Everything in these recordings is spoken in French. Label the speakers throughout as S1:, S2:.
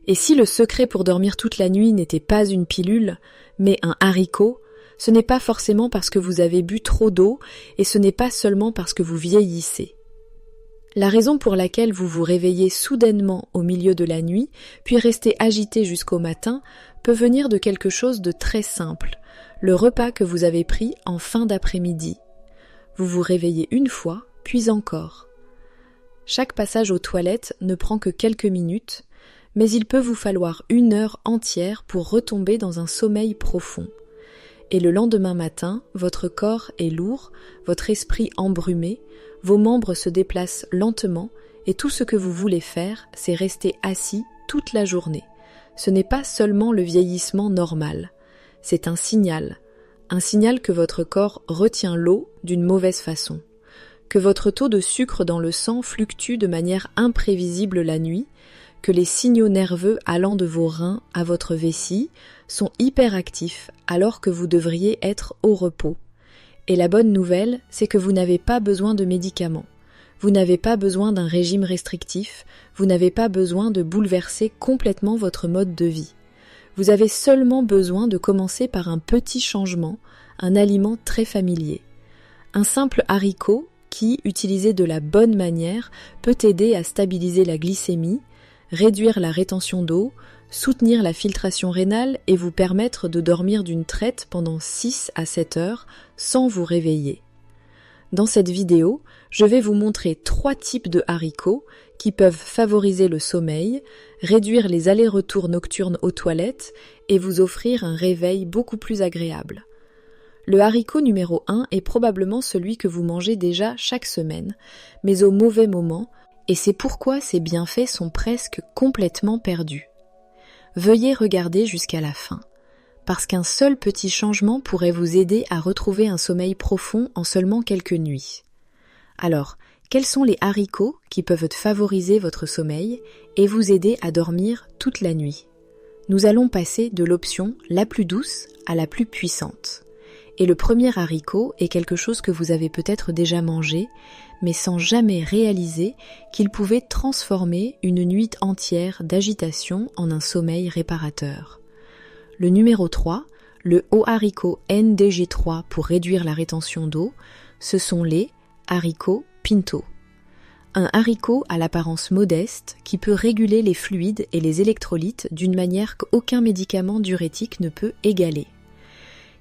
S1: Et si le secret pour dormir toute la nuit n'était pas une pilule, mais un haricot, ce n'est pas forcément parce que vous avez bu trop d'eau et ce n'est pas seulement parce que vous vieillissez. La raison pour laquelle vous vous réveillez soudainement au milieu de la nuit, puis restez agité jusqu'au matin, peut venir de quelque chose de très simple, le repas que vous avez pris en fin d'après-midi. Vous vous réveillez une fois, puis encore. Chaque passage aux toilettes ne prend que quelques minutes, mais il peut vous falloir 1 heure entière pour retomber dans un sommeil profond. Et le lendemain matin, votre corps est lourd, votre esprit embrumé, vos membres se déplacent lentement et tout ce que vous voulez faire, c'est rester assis toute la journée. Ce n'est pas seulement le vieillissement normal, c'est un signal que votre corps retient l'eau d'une mauvaise façon, que votre taux de sucre dans le sang fluctue de manière imprévisible la nuit, que les signaux nerveux allant de vos reins à votre vessie sont hyperactifs alors que vous devriez être au repos. Et la bonne nouvelle, c'est que vous n'avez pas besoin de médicaments. Vous n'avez pas besoin d'un régime restrictif, vous n'avez pas besoin de bouleverser complètement votre mode de vie. Vous avez seulement besoin de commencer par un petit changement, un aliment très familier. Un simple haricot qui, utilisé de la bonne manière, peut aider à stabiliser la glycémie, réduire la rétention d'eau, soutenir la filtration rénale et vous permettre de dormir d'une traite pendant 6 à 7 heures sans vous réveiller. Dans cette vidéo, je vais vous montrer 3 types de haricots qui peuvent favoriser le sommeil, réduire les allers-retours nocturnes aux toilettes et vous offrir un réveil beaucoup plus agréable. Le haricot numéro 1 est probablement celui que vous mangez déjà chaque semaine, mais au mauvais moment, et c'est pourquoi ses bienfaits sont presque complètement perdus. Veuillez regarder jusqu'à la fin, parce qu'un seul petit changement pourrait vous aider à retrouver un sommeil profond en seulement quelques nuits. Alors, quels sont les haricots qui peuvent favoriser votre sommeil et vous aider à dormir toute la nuit? Nous allons passer de l'option la plus douce à la plus puissante. Et le premier haricot est quelque chose que vous avez peut-être déjà mangé, mais sans jamais réaliser qu'il pouvait transformer une nuit entière d'agitation en un sommeil réparateur. Le numéro 3, le haut haricot NDG3 pour réduire la rétention d'eau, ce sont les haricots pinto. Un haricot à l'apparence modeste qui peut réguler les fluides et les électrolytes d'une manière qu'aucun médicament diurétique ne peut égaler.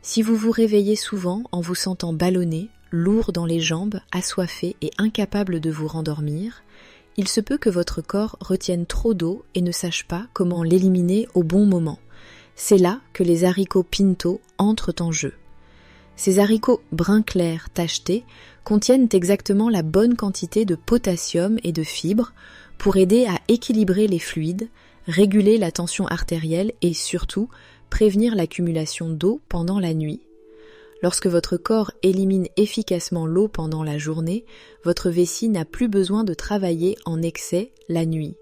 S1: Si vous vous réveillez souvent en vous sentant ballonné, lourd dans les jambes, assoiffé et incapable de vous rendormir, il se peut que votre corps retienne trop d'eau et ne sache pas comment l'éliminer au bon moment. C'est là que les haricots pinto entrent en jeu. Ces haricots brun clair tachetés contiennent exactement la bonne quantité de potassium et de fibres pour aider à équilibrer les fluides, réguler la tension artérielle et surtout prévenir l'accumulation d'eau pendant la nuit. Lorsque votre corps élimine efficacement l'eau pendant la journée, votre vessie n'a plus besoin de travailler en excès la nuit.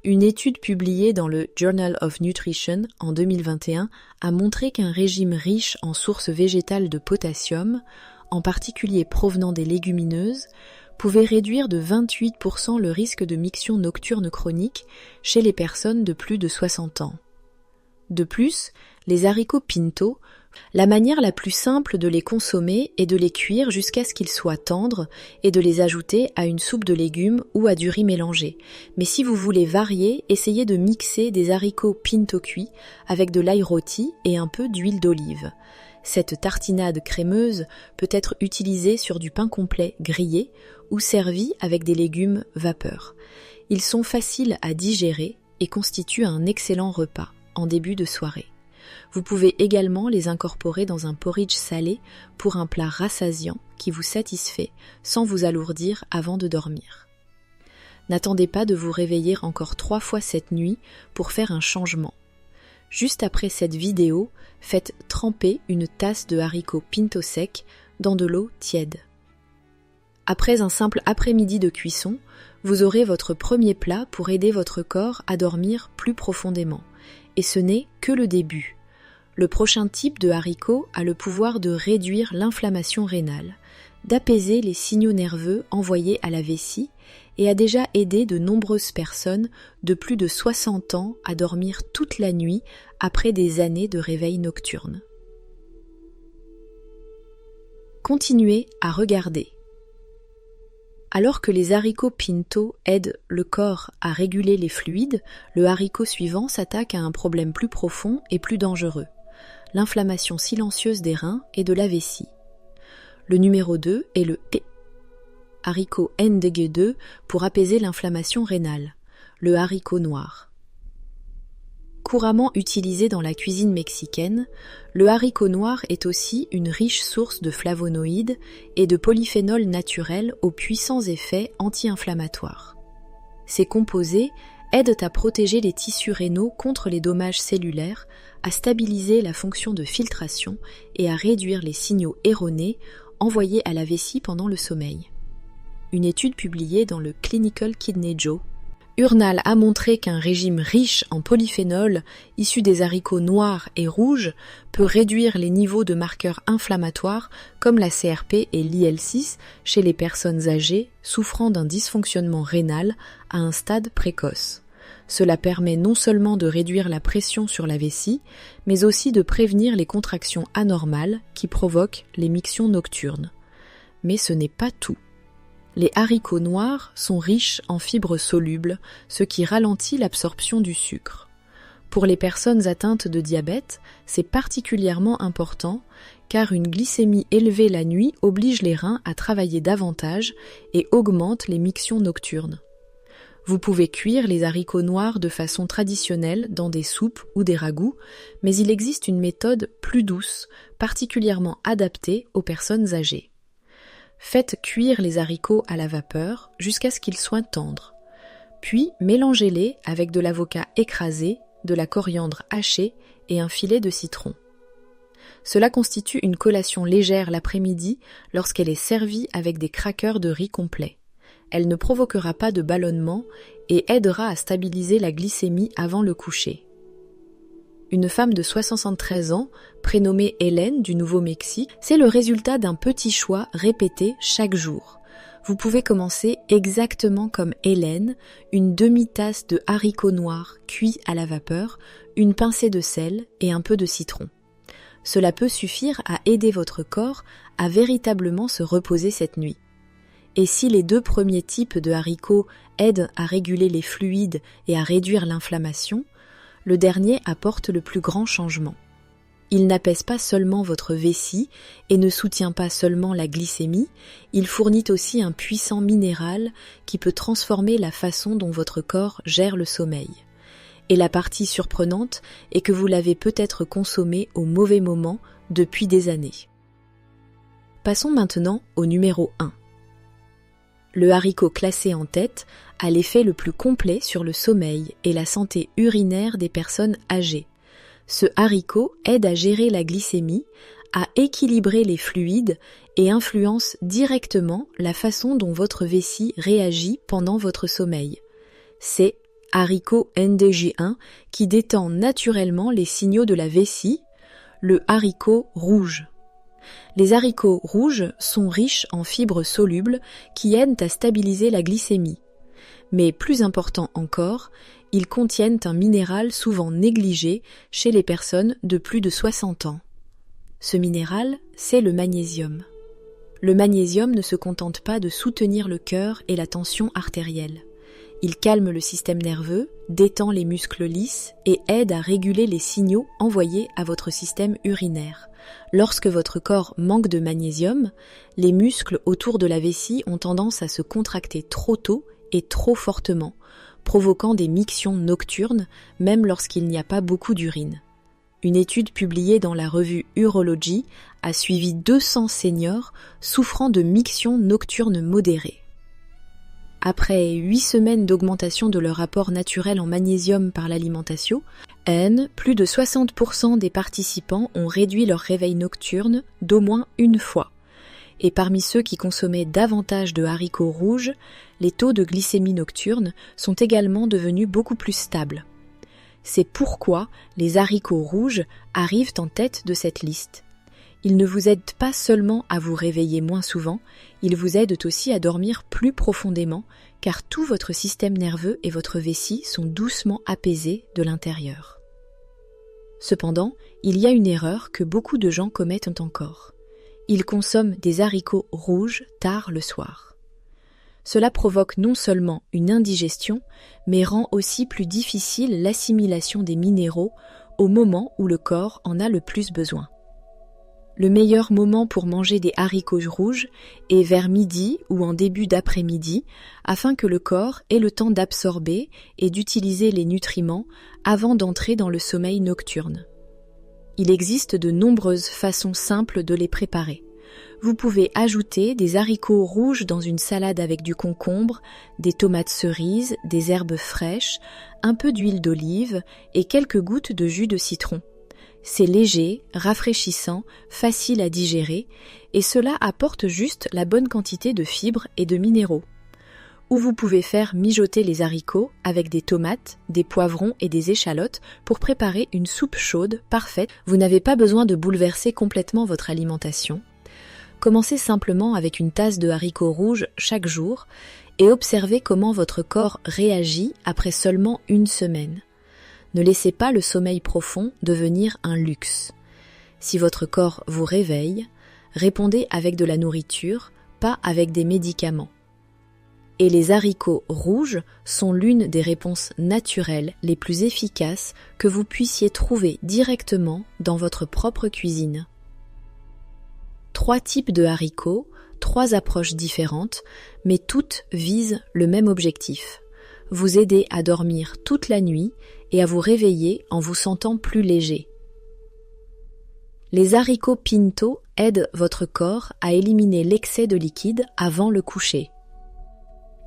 S1: Une étude publiée dans le Journal of Nutrition en 2021 a montré qu'un régime riche en sources végétales de potassium, en particulier provenant des légumineuses, pouvait réduire de 28% le risque de miction nocturne chronique chez les personnes de plus de 60 ans. De plus, les haricots pinto, la manière la plus simple de les consommer est de les cuire jusqu'à ce qu'ils soient tendres et de les ajouter à une soupe de légumes ou à du riz mélangé. Mais si vous voulez varier, essayez de mixer des haricots pinto cuits avec de l'ail rôti et un peu d'huile d'olive. Cette tartinade crémeuse peut être utilisée sur du pain complet grillé ou servie avec des légumes vapeur. Ils sont faciles à digérer et constituent un excellent repas en début de soirée. Vous pouvez également les incorporer dans un porridge salé pour un plat rassasiant qui vous satisfait sans vous alourdir avant de dormir. N'attendez pas de vous réveiller encore 3 fois cette nuit pour faire un changement. Juste après cette vidéo, faites tremper une tasse de haricots pinto secs dans de l'eau tiède. Après un simple après-midi de cuisson, vous aurez votre premier plat pour aider votre corps à dormir plus profondément. Et ce n'est que le début. Le prochain type de haricot a le pouvoir de réduire l'inflammation rénale, d'apaiser les signaux nerveux envoyés à la vessie et a déjà aidé de nombreuses personnes de plus de 60 ans à dormir toute la nuit après des années de réveil nocturne. Continuez à regarder. Alors que les haricots pinto aident le corps à réguler les fluides, le haricot suivant s'attaque à un problème plus profond et plus dangereux, l'inflammation silencieuse des reins et de la vessie. Le numéro 2 est le haricot NDG2 pour apaiser l'inflammation rénale, le haricot noir. Couramment utilisé dans la cuisine mexicaine, le haricot noir est aussi une riche source de flavonoïdes et de polyphénols naturels aux puissants effets anti-inflammatoires. Ces composés aident à protéger les tissus rénaux contre les dommages cellulaires, à stabiliser la fonction de filtration et à réduire les signaux erronés envoyés à la vessie pendant le sommeil. Une étude publiée dans le Clinical Kidney Journal a montré qu'un régime riche en polyphénols issus des haricots noirs et rouges peut réduire les niveaux de marqueurs inflammatoires comme la CRP et l'IL6 chez les personnes âgées souffrant d'un dysfonctionnement rénal à un stade précoce. Cela permet non seulement de réduire la pression sur la vessie, mais aussi de prévenir les contractions anormales qui provoquent les mictions nocturnes. Mais ce n'est pas tout. Les haricots noirs sont riches en fibres solubles, ce qui ralentit l'absorption du sucre. Pour les personnes atteintes de diabète, c'est particulièrement important car une glycémie élevée la nuit oblige les reins à travailler davantage et augmente les mictions nocturnes. Vous pouvez cuire les haricots noirs de façon traditionnelle dans des soupes ou des ragoûts, mais il existe une méthode plus douce, particulièrement adaptée aux personnes âgées. Faites cuire les haricots à la vapeur jusqu'à ce qu'ils soient tendres. Puis mélangez-les avec de l'avocat écrasé, de la coriandre hachée et un filet de citron. Cela constitue une collation légère l'après-midi lorsqu'elle est servie avec des crackers de riz complet. Elle ne provoquera pas de ballonnement et aidera à stabiliser la glycémie avant le coucher. Une femme de 73 ans, prénommée Hélène du Nouveau-Mexique, c'est le résultat d'un petit choix répété chaque jour. Vous pouvez commencer exactement comme Hélène, une demi-tasse de haricots noirs cuits à la vapeur, une pincée de sel et un peu de citron. Cela peut suffire à aider votre corps à véritablement se reposer cette nuit. Et si les 2 premiers types de haricots aident à réguler les fluides et à réduire l'inflammation, le dernier apporte le plus grand changement. Il n'apaise pas seulement votre vessie et ne soutient pas seulement la glycémie, il fournit aussi un puissant minéral qui peut transformer la façon dont votre corps gère le sommeil. Et la partie surprenante est que vous l'avez peut-être consommé au mauvais moment depuis des années. Passons maintenant au numéro 1. Le haricot classé en tête a l'effet le plus complet sur le sommeil et la santé urinaire des personnes âgées. Ce haricot aide à gérer la glycémie, à équilibrer les fluides et influence directement la façon dont votre vessie réagit pendant votre sommeil. C'est haricot NDG1 qui détend naturellement les signaux de la vessie, le haricot rouge. Les haricots rouges sont riches en fibres solubles qui aident à stabiliser la glycémie. Mais plus important encore, ils contiennent un minéral souvent négligé chez les personnes de plus de 60 ans. Ce minéral, c'est le magnésium. Le magnésium ne se contente pas de soutenir le cœur et la tension artérielle. Il calme le système nerveux, détend les muscles lisses et aide à réguler les signaux envoyés à votre système urinaire. Lorsque votre corps manque de magnésium, les muscles autour de la vessie ont tendance à se contracter trop tôt et trop fortement, provoquant des mictions nocturnes, même lorsqu'il n'y a pas beaucoup d'urine. Une étude publiée dans la revue Urology a suivi 200 seniors souffrant de mictions nocturnes modérées. Après 8 semaines d'augmentation de leur apport naturel en magnésium par l'alimentation, plus de 60% des participants ont réduit leur réveil nocturne d'au moins une fois. Et parmi ceux qui consommaient davantage de haricots rouges, les taux de glycémie nocturne sont également devenus beaucoup plus stables. C'est pourquoi les haricots rouges arrivent en tête de cette liste. Ils ne vous aident pas seulement à vous réveiller moins souvent, ils vous aident aussi à dormir plus profondément, car tout votre système nerveux et votre vessie sont doucement apaisés de l'intérieur. Cependant, il y a une erreur que beaucoup de gens commettent encore. Ils consomment des haricots rouges tard le soir. Cela provoque non seulement une indigestion, mais rend aussi plus difficile l'assimilation des minéraux au moment où le corps en a le plus besoin. Le meilleur moment pour manger des haricots rouges est vers midi ou en début d'après-midi, afin que le corps ait le temps d'absorber et d'utiliser les nutriments avant d'entrer dans le sommeil nocturne. Il existe de nombreuses façons simples de les préparer. Vous pouvez ajouter des haricots rouges dans une salade avec du concombre, des tomates cerises, des herbes fraîches, un peu d'huile d'olive et quelques gouttes de jus de citron. C'est léger, rafraîchissant, facile à digérer et cela apporte juste la bonne quantité de fibres et de minéraux. Ou vous pouvez faire mijoter les haricots avec des tomates, des poivrons et des échalotes pour préparer une soupe chaude parfaite. Vous n'avez pas besoin de bouleverser complètement votre alimentation. Commencez simplement avec une tasse de haricots rouges chaque jour et observez comment votre corps réagit après seulement une semaine. Ne laissez pas le sommeil profond devenir un luxe. Si votre corps vous réveille, répondez avec de la nourriture, pas avec des médicaments. Et les haricots rouges sont l'une des réponses naturelles les plus efficaces que vous puissiez trouver directement dans votre propre cuisine. 3 types de haricots, 3 approches différentes, mais toutes visent le même objectif. Vous aider à dormir toute la nuit et à vous réveiller en vous sentant plus léger. Les haricots pinto aident votre corps à éliminer l'excès de liquide avant le coucher.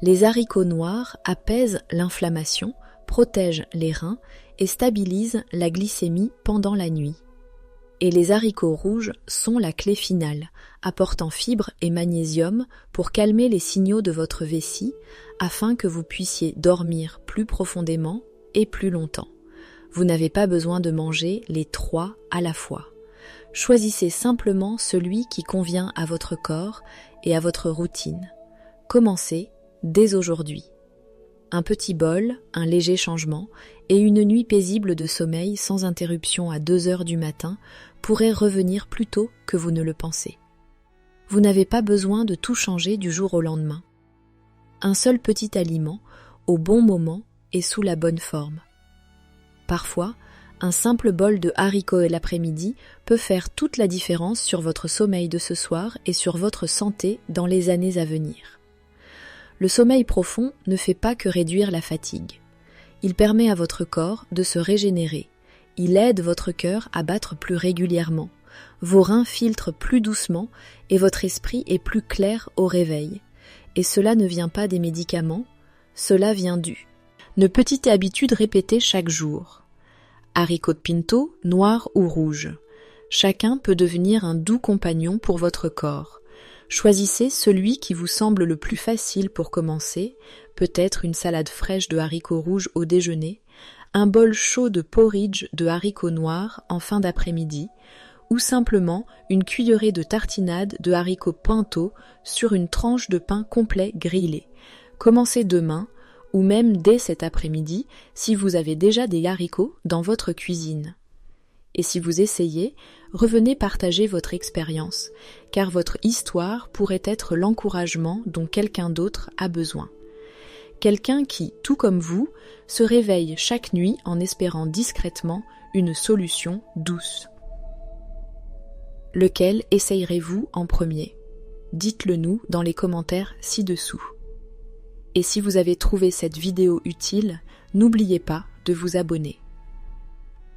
S1: Les haricots noirs apaisent l'inflammation, protègent les reins et stabilisent la glycémie pendant la nuit. Et les haricots rouges sont la clé finale, apportant fibres et magnésium pour calmer les signaux de votre vessie afin que vous puissiez dormir plus profondément et plus longtemps. Vous n'avez pas besoin de manger les 3 à la fois. Choisissez simplement celui qui convient à votre corps et à votre routine. Commencez dès aujourd'hui. Un petit bol, un léger changement et une nuit paisible de sommeil sans interruption à 2 heures du matin pourrait revenir plus tôt que vous ne le pensez. Vous n'avez pas besoin de tout changer du jour au lendemain. Un seul petit aliment, au bon moment et sous la bonne forme. Parfois, un simple bol de haricots l'après-midi peut faire toute la différence sur votre sommeil de ce soir et sur votre santé dans les années à venir. Le sommeil profond ne fait pas que réduire la fatigue. Il permet à votre corps de se régénérer. Il aide votre cœur à battre plus régulièrement. Vos reins filtrent plus doucement et votre esprit est plus clair au réveil. Et cela ne vient pas des médicaments, cela vient une petite habitude répétée chaque jour. Haricots de pinto, noirs ou rouges. Chacun peut devenir un doux compagnon pour votre corps. Choisissez celui qui vous semble le plus facile pour commencer, peut-être une salade fraîche de haricots rouges au déjeuner, un bol chaud de porridge de haricots noirs en fin d'après-midi, ou simplement une cuillerée de tartinade de haricots pinto sur une tranche de pain complet grillé. Commencez demain, ou même dès cet après-midi, si vous avez déjà des haricots dans votre cuisine. Et si vous essayez, revenez partager votre expérience, car votre histoire pourrait être l'encouragement dont quelqu'un d'autre a besoin. Quelqu'un qui, tout comme vous, se réveille chaque nuit en espérant discrètement une solution douce. Lequel essayerez-vous en premier? Dites-le nous dans les commentaires ci-dessous. Et si vous avez trouvé cette vidéo utile, n'oubliez pas de vous abonner.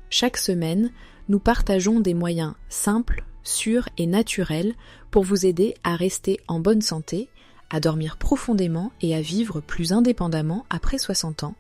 S1: Chaque semaine, nous partageons des moyens simples, sûrs et naturels pour vous aider à rester en bonne santé, à dormir profondément et à vivre plus indépendamment après 60 ans,